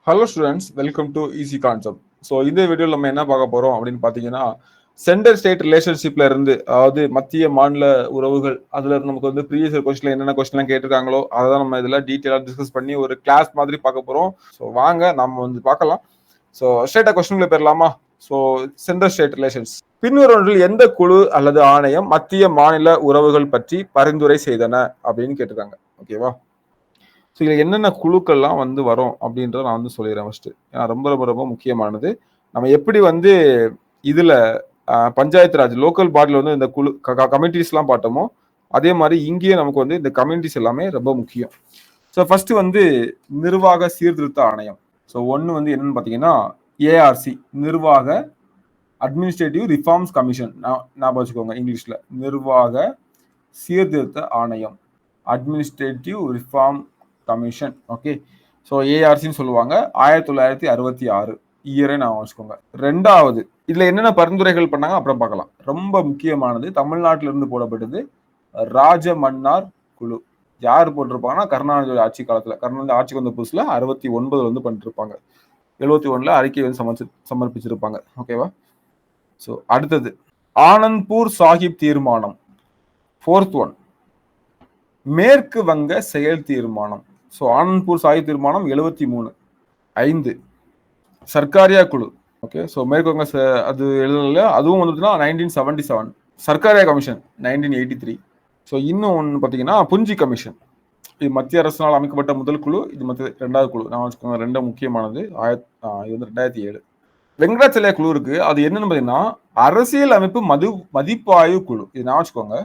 Hello students, welcome to easy concept. So இந்த வீடியோவில் நம்ம என்ன பார்க்க போகிறோம் அப்படின்னு பார்த்தீங்கன்னா, சென்டர் ஸ்டேட் ரிலேஷன்ஷிப்ல இருந்து, அதாவது மத்திய மாநில உறவுகள், அதில் நமக்கு வந்து ப்ரீவியஸ் கொஸ்டின்ல என்னென்ன கொஸ்டின்லாம் கேட்டிருக்காங்களோ அதை தான் நம்ம இதில் டீட்டெயிலாக டிஸ்கஸ் பண்ணி ஒரு கிளாஸ் மாதிரி பார்க்க போகிறோம். ஸோ வாங்க நம்ம வந்து பார்க்கலாம். ஸோ ஸ்ட்ரெயிட்டாக கொஸ்டின்ல போயிடலாமா? ஸோ சென்டர் ஸ்டேட் ரிலேஷன்ஸ் பின்வருவற்றில் எந்த குழு அல்லது ஆணையம் மத்திய மாநில உறவுகள் பற்றி பரிந்துரை செய்தன அப்படின்னு கேட்டிருக்காங்க. ஓகேவா? ஸோ இதில் என்னென்ன குழுக்கள்லாம் வந்து வரும் அப்படின்றத நான் வந்து சொல்லிடுறேன் ஃபஸ்ட்டு. ஏன்னா ரொம்ப ரொம்ப ரொம்ப முக்கியமானது. நம்ம எப்படி வந்து இதில் பஞ்சாயத்து ராஜ் லோக்கல் பாடியில் வந்து இந்த குழு கமிட்டிஸ்லாம் பார்த்தோமோ, அதே மாதிரி இங்கேயே நமக்கு வந்து இந்த கம்யூனிட்டிஸ் எல்லாமே ரொம்ப முக்கியம். ஸோ ஃபர்ஸ்ட் வந்து நிர்வாக சீர்திருத்த ஆணையம். ஸோ ஒன்று வந்து என்னன்னு பார்த்தீங்கன்னா ஏஆர்சி, நிர்வாக அட்மினிஸ்ட்ரேட்டிவ் ரிஃபார்ம்ஸ் கமிஷன். ஞாபகம் வச்சுக்கோங்க, இங்கிலீஷில் நிர்வாக சீர்திருத்த ஆணையம், administrative reform commission. Okay, so ஏஆர்சின்னு சொல்லுவாங்க. 1966 இயரை நான் வச்சுக்கோங்க. ரெண்டாவது, இதுல என்னென்ன பரிந்துரைகள் பண்ணாங்க அப்புறம் பார்க்கலாம். ரொம்ப முக்கியமானது, தமிழ்நாட்டில இருந்து போடப்பட்டது ராஜமன்னார் குழு. யார் போட்டிருப்பாங்கன்னா கருணாநிதி ஆட்சி காலத்துல, கருணாநிதி ஆட்சிக்கு வந்த புதுசுல 69 வந்து பண்ணிருப்பாங்க. 71 அறிக்கை வந்து சமர்ப்பிச்சிருப்பாங்க. ஓகேவா? ஸோ அடுத்தது ஆனந்த்பூர் சாஹிப் தீர்மானம். ஃபோர்த் ஒன் மேற்கு வங்க செயல் தீர்மானம். ஸோ ஆனந்த்பூர் சாஹிப் தீர்மானம் 73. 5 சர்க்காரியா குழு. ஓகே, ஸோ மேற்கு வங்க அது எழுதல, அதுவும் வந்துட்டுனா 1977. சர்க்காரியா கமிஷன் 1983. ஸோ இன்னும் ஒன்று பார்த்தீங்கன்னா புஞ்சி கமிஷன். இது மத்திய அரசினால் அமைக்கப்பட்ட முதல் குழு, இது மத்திய ரெண்டாவது குழு. நான் வச்சுக்கோங்க, ரெண்டும் முக்கியமானது. இது வந்து 2007. வெங்கடாச்சலையா குழு இருக்கு. அது என்னன்னு பார்த்தீங்கன்னா அரசியல் அமைப்பு மதிப்பாய்வு குழு. இது நான் வச்சுக்கோங்க.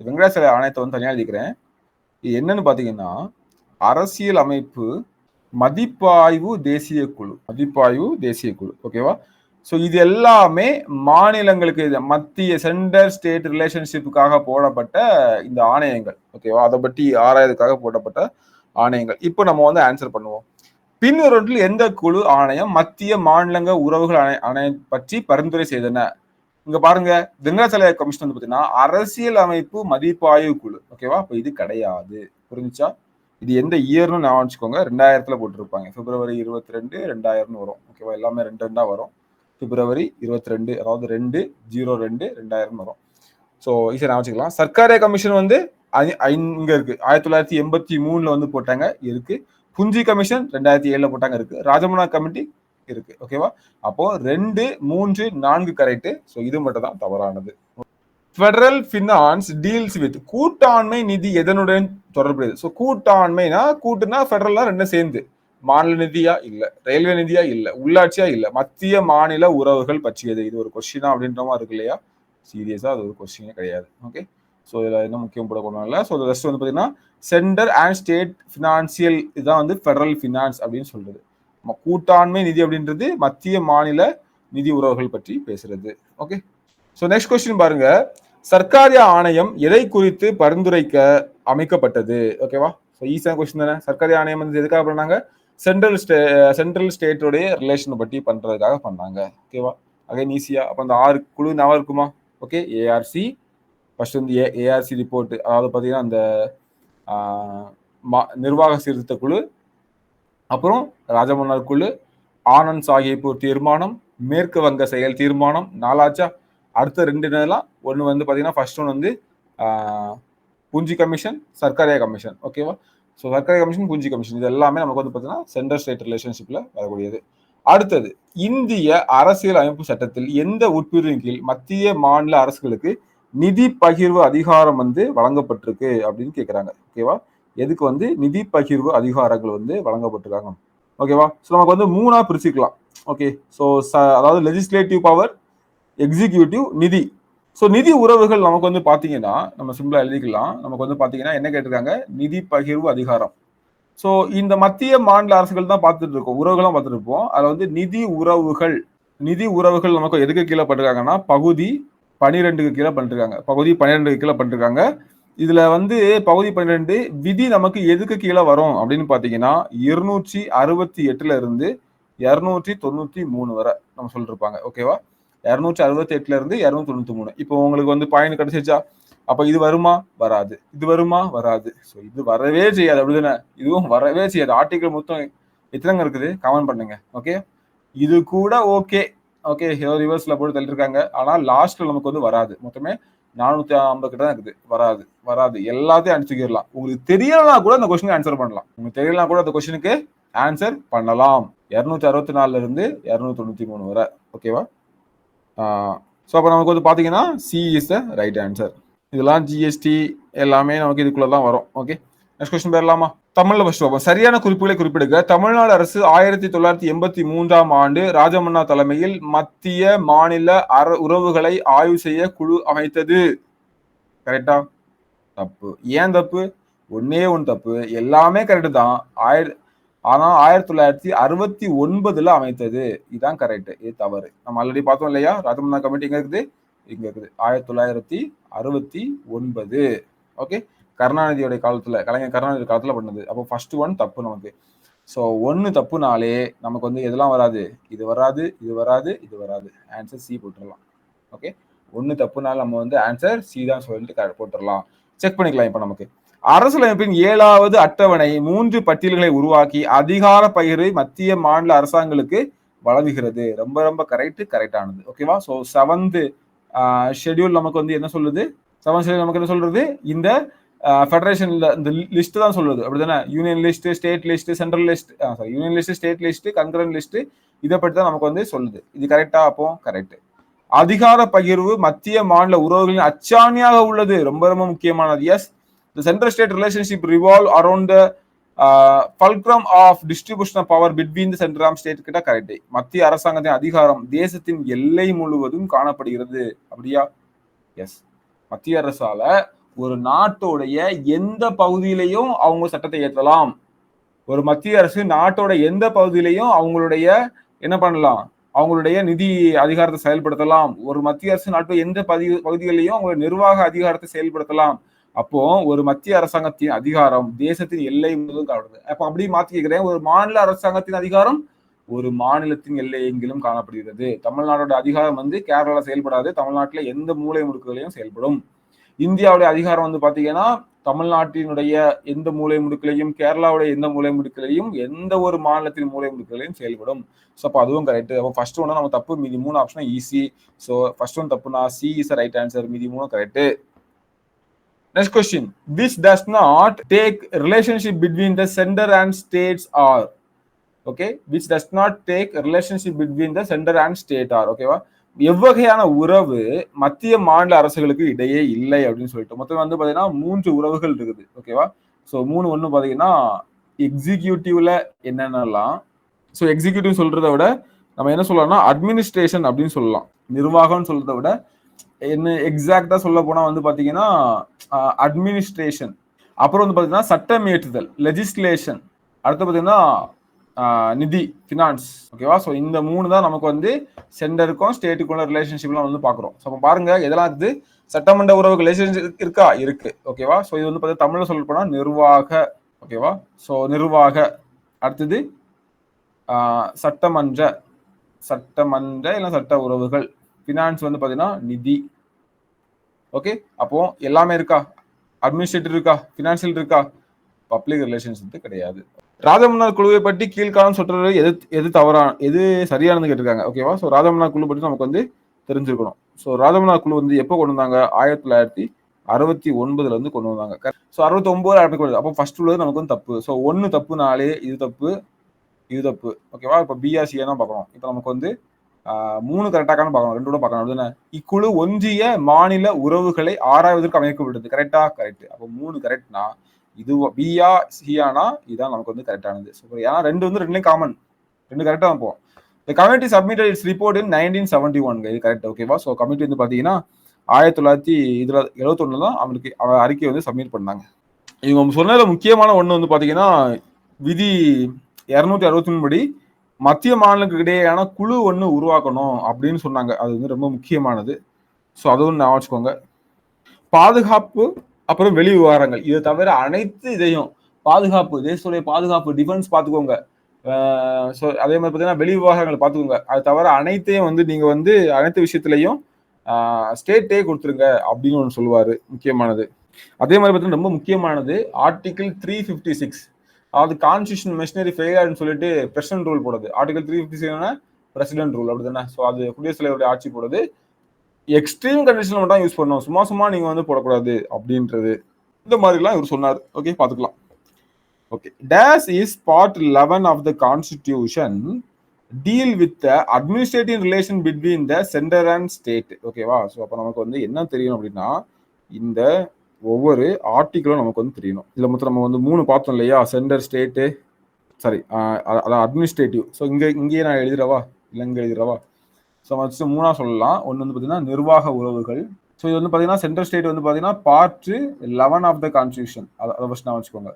வெங்கடாச்சல ஆணையத்தை வந்து தனியாக எழுதிக்கிறேன். இது என்னன்னு பார்த்தீங்கன்னா அரசியல் அமைப்பு மதிப்பாய்வு தேசிய குழு. மதிப்பாய்வு தேசிய குழு. ஓகேவா? ஸோ இது எல்லாமே மாநிலங்களுக்கு மத்திய சென்டர் ஸ்டேட் ரிலேஷன்ஷிப்புக்காக போடப்பட்ட இந்த ஆணையங்கள். ஓகேவா? அதை பற்றி ஆராயதுக்காக போடப்பட்ட ஆணையங்கள். இப்போ நம்ம வந்து ஆன்சர் பண்ணுவோம். பின்வருவற்றில் எந்த குழு ஆணையம் மத்திய மாநிலங்க உறவுகள் ஆணையம் பற்றி பரிந்துரை செய்தன? இங்க பாருங்க, வெங்கடாச்சலையா கமிஷன் வந்து பாத்தீங்கன்னா அரசியல் அமைப்பு மதிப்பாய்வு குழு. ஓகேவா? அப்ப இது கிடையாது. புரிஞ்சுச்சா? இது எந்த இயர்னு நான் வச்சுக்கோங்க. 2000 போட்டிருப்பாங்க. பிப்ரவரி 22 2000 வரும். ஓகேவா? எல்லாமே 2 வரும். பிப்ரவரி 22, அதாவது 2/02 2000 வரும். ஸோ ஈஸியா நான் வச்சுக்கலாம். சர்க்காரியா கமிஷன் வந்து இங்க இருக்கு. 1983 வந்து போட்டாங்க, இருக்கு. புஞ்சி கமிஷன் 2007 போட்டாங்க, இருக்கு. ராஜமன்னா கமிட்டி இருக்கு. ஓகேவா? அப்போ 2, 3, 4 கரெக்ட். ஸோ இது மட்டும் தான் தவறானது. ஃபெடரல் ஃபினான்ஸ் டீல்ஸ் வித், கூட்டாண்மை நிதி எதனுடன் தொடர்புடையது? ஸோ கூட்டுனா ஃபெடரல்னா ரெண்டும் சேர்ந்து. மாநில நிதியா இல்ல, ரயில்வே நிதியா இல்ல, உள்ளாட்சியா இல்ல, மத்திய மாநில உறவுகள் பற்றியது. இது ஒரு கொஸ்டினா அப்படின்ற மாதிரி இருக்கு இல்லையா? சீரியஸா அது ஒரு கொஸ்டினே கிடையாது. ஓகே, ஸோ இதுல என்ன முக்கியம் போடக்கூடாது இல்லை. ஸோ ரெஸ்ட் வந்து பார்த்தீங்கன்னா சென்டர் அண்ட் ஸ்டேட் ஃபினான்சியல், இதுதான் வந்து ஃபெடரல் ஃபினான்ஸ் அப்படின்னு சொல்றது. கூட்டாண்மை நிதி அப்படின்றது மத்திய மாநில நிதி உறவுகள் பற்றி பேசுறது. ஓகே, ஸோ நெக்ஸ்ட் கொஸ்டின் பாருங்க. சர்க்காரியா ஆணையம் எதை குறித்து பரிந்துரைக்க அமைக்கப்பட்டது? ஓகேவா? ஸோ ஈஸியான கொஸ்டின் தானே. சர்க்காரியா ஆணையம் வந்து எதுக்காக பண்ணாங்க? சென்ட்ரல் ஸ்டேட்டோடைய ரிலேஷனை பற்றி பண்றதுக்காக பண்ணாங்க. ஓகேவா? அகைன் ஈஸியா. அப்போ அந்த 6 குழு ஞாபகம் இருக்குமா? ஓகே, ஏஆர்சி ஃபர்ஸ்ட் வந்து ஏஆர்சி ரிப்போர்ட், அதாவது பார்த்தீங்கன்னா அந்த நிர்வாக சீர்திருத்த குழு, அப்புறம் ராஜமன்னார் குழு, ஆனந்த் சாஹிப்பூர் தீர்மானம், மேற்கு வங்க செயல் தீர்மானம். 4 அடுத்த 2 என்னலாம், ஒன்று வந்து பார்த்தீங்கன்னா ஃபர்ஸ்ட் ஒன் வந்து புஞ்சி கமிஷன், சர்க்காரியா கமிஷன். ஓகேவா? So Sarkaria commission, Punji commission, இது எல்லாமே நமக்கு வந்து பார்த்தீங்கன்னா சென்டர் ஸ்டேட் ரிலேஷன்ஷிப்ல வரக்கூடியது. அடுத்தது, இந்திய அரசியல் அமைப்பு சட்டத்தில் எந்த உட்பிரிவின் கீழ் மத்திய மாநில அரசுகளுக்கு நிதி பகிர்வு அதிகாரம் வந்து வழங்கப்பட்டிருக்கு அப்படின்னு கேட்குறாங்க. ஓகேவா? எதுக்கு வந்து நிதி பகிர்வு அதிகாரங்கள் வந்து வழங்கப்பட்டிருக்காங்க? ஓகேவா? ஸோ நமக்கு வந்து 3 பிரிச்சுக்கலாம். ஓகே, ஸோ அதாவது லெஜிஸ்லேட்டிவ் பவர், எக்ஸிக்யூட்டிவ், நிதி. ஸோ நிதி உறவுகள் நமக்கு வந்து பார்த்தீங்கன்னா நம்ம சிம்பிளா எழுதிக்கலாம். நமக்கு வந்து பார்த்தீங்கன்னா என்ன கேட்டிருக்காங்க? நிதி பகிர்வு அதிகாரம். ஸோ இந்த மத்திய மாநில அரசுகள் தான் பார்த்துட்டு இருக்கோம், உறவுகளும் பார்த்துட்டு இருப்போம். அதில் வந்து நிதி உறவுகள் நமக்கு எதுக்கு கீழே பண்ணிருக்காங்கன்னா பகுதி 12க்கு கீழே பண்ணிருக்காங்க. பகுதி 12க்கு கீழே பண்ணிருக்காங்க. இதுல வந்து பகுதி 12 விதி நமக்கு எதுக்கு கீழே வரும் அப்படின்னு பாத்தீங்கன்னா 268 இருந்து 293 வரை நம்ம சொல்லிருப்பாங்க. ஓகேவா? 268 இருந்து 293. இப்போ உங்களுக்கு வந்து பாயிண்ட் கிடைச்சிச்சா? அப்ப இது வருமா? வராது. இது வருமா? வராது. ஸோ இது வரவே செய்யாது, அப்படிதானே? இதுவும் வரவே செய்யாது. ஆர்டிகல் மொத்தம் எத்தனைங்க இருக்குது கமெண்ட் பண்ணுங்க. ஓகே, இது கூட ஓகே ஓகே ஏதோ ரிவர்ஸ்ல போட்டு தள்ளிருக்காங்க. ஆனா லாஸ்ட்ல நமக்கு வந்து வராது. மொத்தமே 450 கிட்ட தான் இருக்குது. வராது வராது எல்லாத்தையும் அனுப்பிச்சிடலாம். உங்களுக்கு தெரியலனா கூட அந்த கொஸ்டினுக்கு ஆன்சர் பண்ணலாம். உங்களுக்கு தெரியலனா கூட அந்த கொஸ்டினுக்கு ஆன்சர் பண்ணலாம். 264ல இருந்து 293 வரை. ஓகேவா? ஸோ அப்போ நமக்கு வந்து பார்த்தீங்கன்னா C is the right answer. இதெல்லாம் ஜிஎஸ்டி எல்லாமே நமக்கு இதுக்குள்ள தான் வரும். ஓகே, நெக்ஸ்ட் கொஸ்டின் போயிடலாமா? தமிழ்ல ஃபர்ஸ்ட் பார்ப்போம். சரியான குறிப்புகளை குறிப்பிடுக. தமிழ்நாடு அரசு 1983ஆம் ஆண்டு ராஜமன்னா தலைமையில் மத்திய மாநில உறவுகளை ஆய்வு செய்ய குழு அமைத்தது. கரெக்டா? தப்பு. ஏன் தப்பு? ஒன்னே ஒன்று தப்பு. எல்லாமே கரெக்ட் தான். ஆனா 1969ல அமைத்தது. இதுதான் கரெக்ட். இது தவறு. நம்ம ஆல்ரெடி பார்த்தோம் இல்லையா? ராஜமன்னா கமிட்டி எங்க இருக்குது? இங்க இருக்குது. 1969. ஓகே, கருணாநிதியோட காலத்துல, கலைஞர் கருணாநிதி காலத்துல பண்ணது. அப்போ ஃபர்ஸ்ட் ஒன் தப்பு நமக்கு. ஸோ ஒன்னு தப்புனாலே நமக்கு வந்து எதெல்லாம் வராது? இது வராது, இது வராது, இது வராது. ஆன்சர் சி போட்டுடலாம். ஓகே, ஒன்னு தப்புனால நம்ம வந்து ஆன்சர் சி தான் சொல்லிட்டு போட்டுடலாம். செக் பண்ணிக்கலாம். இப்ப நமக்கு அரசியலமைப்பின் 7வது அட்டவணை 3 பட்டியல்களை உருவாக்கி அதிகார பகிர்வை மத்திய மாநில அரசாங்கங்களுக்கு வழங்குகிறது. ரொம்ப ரொம்ப கரெக்டானது. ஓகேவா? ஸோ 7th ஷெட்யூல் நமக்கு வந்து என்ன சொல்லுது? 7th ஷெட்யூல் நமக்கு என்ன சொல்றது? இந்த ஃபெடரேஷன்ல இந்த லிஸ்ட் தான் சொல்லுது. அப்படிதானே? Union list, state list, central list, union list, state list, concurrent list, இதை பற்றி தான் நமக்கு வந்து சொல்லுது. இது கரெக்டா? அப்போ கரெக்ட். அதிகார பகிர்வு மத்திய மாநில உறவுகளின் அச்சாணியாக உள்ளது. ரொம்ப ரொம்ப முக்கியமானது. Yes, the central state relationship revolve around the fulcrum of distribution of power between the central and state. கிட்ட கரெக்ட். மத்திய அரசாங்கத்தின் அதிகாரம் தேசத்தின் எல்லை முழுவதும் காணப்படுகிறது. அப்படியா? எஸ், மத்திய அரசால ஒரு நாட்டோடைய எந்த பகுதியிலையும் அவங்க சட்டத்தை ஏற்றலாம். ஒரு மத்திய அரசு நாட்டோட எந்த பகுதியிலையும் அவங்களுடைய என்ன பண்ணலாம்? அவங்களுடைய நிதி அதிகாரத்தை செயல்படுத்தலாம். ஒரு மத்திய அரசு நாட்டோட எந்த பகுதிகளிலையும் அவங்களுடைய நிர்வாக அதிகாரத்தை செயல்படுத்தலாம். அப்போ ஒரு மத்திய அரசாங்கத்தின் அதிகாரம் தேசத்தின் எல்லை முழுவதும் காணப்படுது. அப்ப அப்படி மாத்தி கேட்கிறேன், ஒரு மாநில அரசாங்கத்தின் அதிகாரம் ஒரு மாநிலத்தின் எல்லை எங்கிலும் காணப்படுகிறது. தமிழ்நாட்டோட அதிகாரம் வந்து கேரளால செயல்படாது. தமிழ்நாட்டுல எந்த மூலை முடுக்குகளையும் செயல்படும். இந்தியாவுடைய அதிகாரம் வந்து பாத்தீங்கன்னா தமிழ்நாட்டினுடைய எந்த மூலை முடுக்கிலையும் கேரளாவுடைய எந்த மூலை முடுக்கிலையும் எந்த ஒரு மாநிலத்தின் மூலை முடுக்கிலையும் செயல்படும். ஸோ அப்போ அதுவும் கரெக்ட். அப்போ ஃபர்ஸ்ட் ஒன்று நம்ம தப்பு, மீதி 3 option easy. So first one தப்புனா சி இஸ் ரைட் ஆன்சர், மீதி 3 correct. Next question. Which does not take relationship between the center and states are? Okay. Which does not take relationship between the center and state are? ஓகேவா? எவ்வகையான உறவு மத்திய மாநில அரசுகளுக்கு இடையே இல்லை அப்படின்னு சொல்லிட்டு மொத்தம் வந்து பாத்தீங்கன்னா 3 உறவுகள் இருக்குது. ஓகேவா? ஸோ 3 ஒன்று பாத்தீங்கன்னா எக்ஸிக்யூட்டிவ்ல என்னென்னலாம். ஸோ எக்ஸிக்யூட்டிவ் சொல்றதை விட நம்ம என்ன சொல்லலாம்னா அட்மினிஸ்ட்ரேஷன் அப்படின்னு சொல்லலாம். நிர்வாகம்னு சொல்றதை விட என்ன எக்ஸாக்டா சொல்ல போனா வந்து பாத்தீங்கன்னா அட்மினிஸ்ட்ரேஷன். அப்புறம் வந்து பாத்தீங்கன்னா சட்டம் இயற்றுதல், லெஜிஸ்லேஷன். அடுத்து பாத்தீங்கன்னா நிதி, ஃபினான்ஸ். ஓகேவா? ஸோ இந்த 3 தான் நமக்கு வந்து சென்டருக்கும் ஸ்டேட்டுக்குள்ள ரிலேஷன்ஷிப்லாம் வந்து பாக்குறோம். ஸோ அப்போ பாருங்க எதெல்லாம் இருக்குது? சட்டமன்ற உறவுகள் ரிலேஷன்ஷிப் இருக்கா? இருக்கு. ஓகேவா? ஸோ இது வந்து பார்த்தீங்கன்னா தமிழ்ல சொல்ல போனா நிர்வாக. ஓகேவா? ஸோ நிர்வாக. அடுத்தது சட்டமன்ற இல்ல சட்ட உறவுகள். ஃபினான்ஸ் வந்து பாத்தீங்கன்னா நிதி. ஓகே, அப்போ எல்லாமே இருக்கா? அட்மினிஸ்ட்ரேட்டிவ் இருக்கா? ஃபினான்சியல் இருக்கா? பப்ளிக் ரிலேஷன்ஷிப் கிடையாது. ராஜமன்னார் குழுவை பற்றி கீழ்காணும் சொல்றது எது தவறான எது சரியானது கேட்டிருக்காங்க. ஓகேவா? ஸோ ராஜமன்னார் குழு பற்றி நமக்கு வந்து தெரிஞ்சிருக்கணும். ஸோ ராஜமன்னார் குழு வந்து எப்போ கொண்டு வந்தாங்க? 1969ல வந்து கொண்டு வந்தாங்க. ஸோ 69 அப்போ ஃபர்ஸ்ட் உள்ளது நமக்கு வந்து தப்பு. ஸோ 1 தப்புனாலே இது தப்பு, இது தப்பு. ஓகேவா? இப்போ பிஆர்சியை தான் பார்க்கணும். இப்போ நமக்கு வந்து 3 கரெக்டாக்கான பார்க்கணும், 2 கூட பார்க்கணும். அப்படின்னா இக்குழு ஒன்றிய மாநில உறவுகளை ஆராய்வதற்கு அமைக்கப்பட்டது. கரெக்டா? கரெக்ட். அப்போ 3 கரெக்ட்னா இது பிஆ சியானா இதுதான் நமக்கு வந்து கரெக்டானது. ஏன்னா 2 வந்து 2லையும் காமன், 2 கரெக்டா தான் போகும். The committee submitted its report in 1971. இது கரெக்ட். ஓகேவா? ஸோ கமிட்டி வந்து பாத்தீங்கன்னா 1971 தான் அவங்களுக்கு அறிக்கை வந்து சப்மிட் பண்ணாங்க. இவங்க சொன்னதுல முக்கியமான ஒண்ணு வந்து பாத்தீங்கன்னா விதி 263 படி மத்திய மாநிலங்களுக்கு இடையேயான குழு ஒன்று உருவாக்கணும் அப்படின்னு சொன்னாங்க. அது வந்து ரொம்ப முக்கியமானது. ஸோ அதுவும் நான் வச்சுக்கோங்க. பாதுகாப்பு அப்புறம் வெளி விவகாரங்கள் இதை தவிர அனைத்து இதையும் பாதுகாப்பு, தேசத்துடைய பாதுகாப்பு, டிஃபென்ஸ் பார்த்துக்கோங்க. ஸோ அதே மாதிரி பார்த்தீங்கன்னா வெளி விவகாரங்கள் பார்த்துக்கோங்க. அது தவிர அனைத்தையும் வந்து நீங்க வந்து அனைத்து விஷயத்திலையும் ஸ்டேட்டே கொடுத்துருங்க அப்படின்னு ஒன்று சொல்லுவாரு. முக்கியமானது. அதே மாதிரி பார்த்தீங்கன்னா ரொம்ப முக்கியமானது ஆர்டிகிள் 356. அதாவது கான்ஸ்டியூஷன் மெஷினரி ஃபெயிலியர்னு சொல்லிட்டு பிரசிடென்ட் ரூல் போடுது. ஆர்டிகல் 357 பிரசிடென்ட் ரூல் அப்படிதானே. ஸோ அது குடியரசுத் தலைவருடைய ஆட்சி போடுது. எக்ஸ்ட்ரீம் கண்டிஷன்ல மட்டும் யூஸ் பண்ணணும், சும்மா சும்மா நீங்க வந்து போடக்கூடாது அப்படின்றது. இந்த மாதிரிலாம் இவர் சொன்னார். ஓகே, பார்த்துக்கலாம். Okay, dash is part 11 of the constitution deal with the administrative relation between the centre and state. ஓகேவா? ஸோ அப்போ நமக்கு வந்து என்ன தெரியணும் அப்படின்னா, இந்த ஒவ்வொரு ஆர்டிகிளும் நமக்கு வந்து தெரியணும். இதில் மொத்தம் நம்ம வந்து 3 பார்த்தோம் இல்லையா, சென்டர், ஸ்டேட்டு, சாரி அதான் அட்மினிஸ்ட்ரேட்டிவ். ஸோ இங்கேயே நான் எழுதிடவா இல்லை இங்கே எழுதிடவா? ஸோ ஃபஸ்ட்டு 3ஆ சொல்லலாம். ஒன்று வந்து பார்த்தீங்கன்னா நிர்வாக உறவுகள். ஸோ இது வந்து பார்த்தீங்கன்னா சென்ட்ரல் ஸ்டேட் வந்து பார்த்தீங்கன்னா பார்ட் 11 ஆஃப் த கான்ஸ்டியூஷன். அதை ஃபஸ்ட் நான் வச்சுக்கோங்க.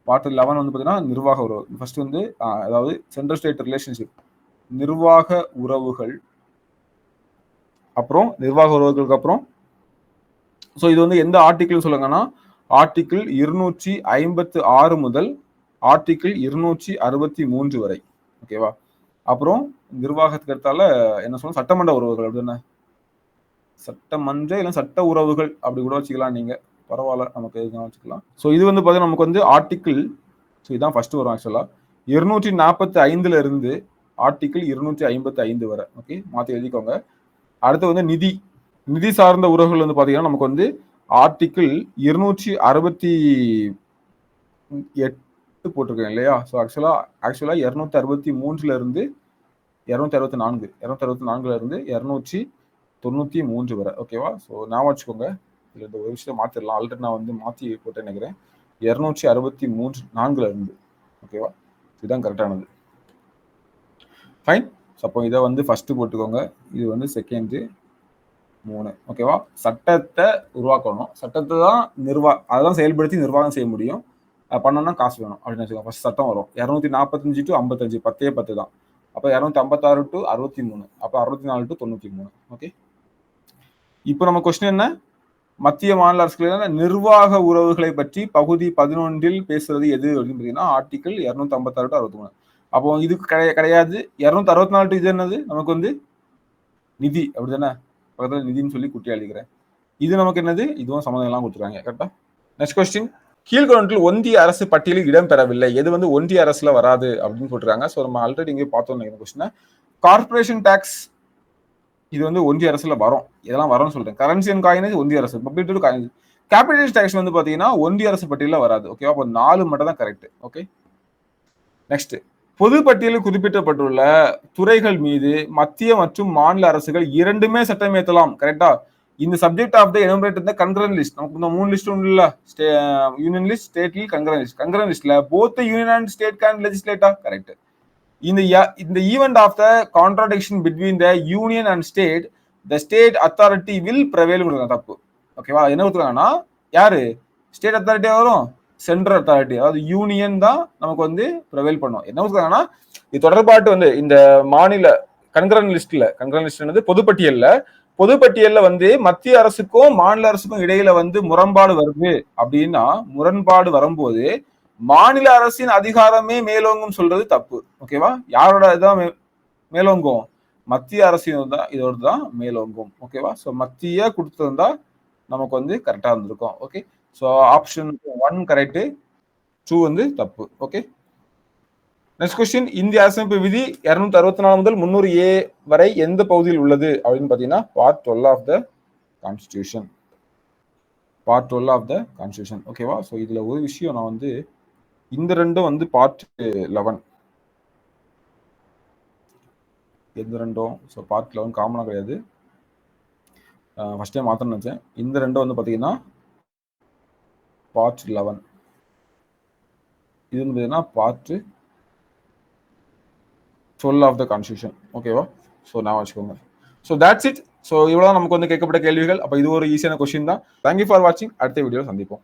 பார்ட் 11 வந்து பார்த்தீங்கன்னா நிர்வாக உறவு. ஃபர்ஸ்ட் வந்து அதாவது சென்ட்ரல் ஸ்டேட் ரிலேஷன்ஷிப், நிர்வாக உறவுகள், அப்புறம் நிர்வாக உறவுகளுக்கு அப்புறம் ஸோ இது வந்து எந்த ஆர்டிகிள் சொல்லுங்கன்னா, ஆர்டிகிள் 256 முதல் ஆர்டிகிள் 263 வரை. ஓகேவா? அப்புறம் நிர்வாகத்துக்கு எடுத்தால என்ன சொல்லணும், சட்டமன்ற உறவுகள் அப்படின்னா சட்டமன்ற இல்லை சட்ட உறவுகள் அப்படி கூட வச்சுக்கலாம் நீங்க. பரவாயில்ல, நமக்கு எதுவும் வச்சுக்கலாம். ஸோ இது வந்து பார்த்தீங்கன்னா நமக்கு வந்து ஆர்டிகிள், ஸோ இதான் ஃபர்ஸ்ட் வரும் ஆக்சுவலா, 245 இருந்து ஆர்டிகிள் 255 வரை. ஓகே, மாற்றி எழுதிக்கோங்க. அடுத்து வந்து நிதி சார்ந்த உறவுகள் வந்து பார்த்தீங்கன்னா நமக்கு வந்து ஆர்டிகிள் 268 போட்டிருக்கேன் இல்லையா? ஸோ ஆக்சுவலா 263 இருந்து 264 இருந்து 293 வரை. ஓகேவா? ஸோ நான் வச்சுக்கோங்க. இதில் இந்த ஒரு விஷயம் மாற்றிடலாம். ஆல்ரெடி நான் வந்து மாற்றி போட்டேன்னு நினைக்கிறேன். 264 இருந்து. ஓகேவா? இதுதான் கரெக்டானது. ஃபைன். அப்போ இதை வந்து ஃபர்ஸ்ட் போட்டுக்கோங்க. இது வந்து செகண்ட், 3. ஓகேவா? சட்டத்தை உருவாக்கணும். சட்டத்தை தான் அதெல்லாம் செயல்படுத்தி நிர்வாகம் செய்ய முடியும். பண்ணோம்னா காசு வேணும் அப்படின்னு வச்சுக்கோங்க. ஃபர்ஸ்ட் சட்டம் வரும் 245 டு 55, 10 தான். அப்போ 256 டு 63, அப்போ 64 டு 93. ஓகே, இப்போ நம்ம கொஸ்டின் என்ன, மத்திய மாநில அரசுகள் நிர்வாக உறவுகளை பற்றி பகுதி 11 பேசுறது எது அப்படின்னு பார்த்தீங்கன்னா ஆர்டிகிள் 256 டு 63. அப்போ இதுக்கு கிடையாது. 264 டு இது என்னது, நமக்கு வந்து நிதி அப்படிதானே, பக்கத்தில் நிதின்னு சொல்லி குட்டி அழிக்கிறேன். இது நமக்கு என்னது, இதுவும் சம்மந்தம் எல்லாம் கொடுத்துருக்காங்க. கரெக்டா? நெக்ஸ்ட் கொஸ்டின், கீழ்கொண்டில் ஒன்றிய அரசு பட்டியலில் இடம்பெறவில்லை, எது வந்து ஒன்றிய அரசுல வராது அப்படின்னு போட்டுருக்காங்க. ஸோ நம்ம ஆல்ரெடி இங்கே பார்த்தோம் கொஸ்டின். கார்பரேஷன் டாக்ஸ் இது வந்து ஒன்றிய அரசுல வரும். இதெல்லாம் வரும்னு சொல்றேன். கரன்சி அண்ட் காயினேஜ் ஒன்றிய அரசு. Public coinage. கேபிட்டல் டாக்ஸ் வந்து பாத்தீங்கன்னா ஒன்றிய அரசு பட்டியலில் வராது. ஓகேவா? அப்போ 4 மட்டும் தான் கரெக்ட். ஓகே, நெக்ஸ்ட், பொது பட்டியலில் குறிப்பிடப்பட்டுள்ள துறைகள் மீது மத்திய மற்றும் மாநில அரசுகள் இரண்டுமே சட்டம் இயற்றலாம். கரெக்டா? இந்த subject of the enumerated the concurrent list. நமக்கு இந்த 3 லிஸ்ட் உண்டு இல்ல, union list, state list, concurrent லிஸ்ட்ல both union and state can லெஜிஸ்லேட்டா. கரெக்ட். இந்த event of the contradiction between the union and state, the state authority will prevail. தப்பு. ஓகேவா? என்ன கொடுத்துருக்காங்கன்னா, யாரு ஸ்டேட் அத்தாரிட்டியா வரும், சென்ட்ரல் அத்தாரிட்டி, அதாவது யூனியன் தான் நமக்கு வந்து ப்ரிவைல் பண்ணும். என்ன கொடுத்துருக்காங்கன்னா, இது தொடர்பாட்டு வந்து இந்த மாநில கன்கரண்ட் லிஸ்ட் பொதுப்பட்டியல்ல வந்து மத்திய அரசுக்கும் மாநில அரசுக்கும் இடையில வந்து முரண்பாடு வருது அப்படின்னா, முரண்பாடு வரும்போது மாநில அரசின் அதிகாரமே மேலோங்கும் சொல்றது தப்பு. ஓகேவா? யாரோட இதான் மேலோங்கும், மத்திய அரசின் தான் இதோட தான் மேலோங்கும். ஓகேவா? ஸோ மத்திய கொடுத்திருந்தா நமக்கு வந்து கரெக்டா இருந்திருக்கும். ஓகே, ஸோ ஆப்ஷன் 1 கரெக்ட், 2 வந்து தப்பு. ஓகே, நெக்ஸ்ட் கொஸ்டின், இந்திய அரசமைப்பு விதி 264 முதல் 300A வரை எந்த பகுதியில் உள்ளது அப்படின்னு பாத்தீங்கன்னா part 12 of the constitution. Part 12 of the constitution. ஓகேவா? ஸோ இதுல ஒரு விஷயம் நான் வந்து இந்த ரெண்டும் வந்து பார்ட் 11, இந்த ரெண்டும் ஸோ பார்ட் 11 காமனா கிடையாது. ஃபர்ஸ்ட் டைம் மாத்தணும்னு நினைச்சேன். இந்த ரெண்டும் வந்து பாத்தீங்கன்னா பார்ட் 11, இது வந்து பார்த்தீங்கன்னா பார்ட் 12 ஆஃப் த கான்ஸ்டிடியூஷன். ஓகேவா? ஸோ நான் வச்சுக்கோங்க. So that's it. ஸோ இவ்வளோ நமக்கு வந்து கேட்கப்பட்ட கேள்விகள். அப்போ இது ஒரு ஈஸியான கொஸ்டின் தான். தேங்க்யூ ஃபார் வாட்சிங். அடுத்த வீடியோ சந்திப்போம்.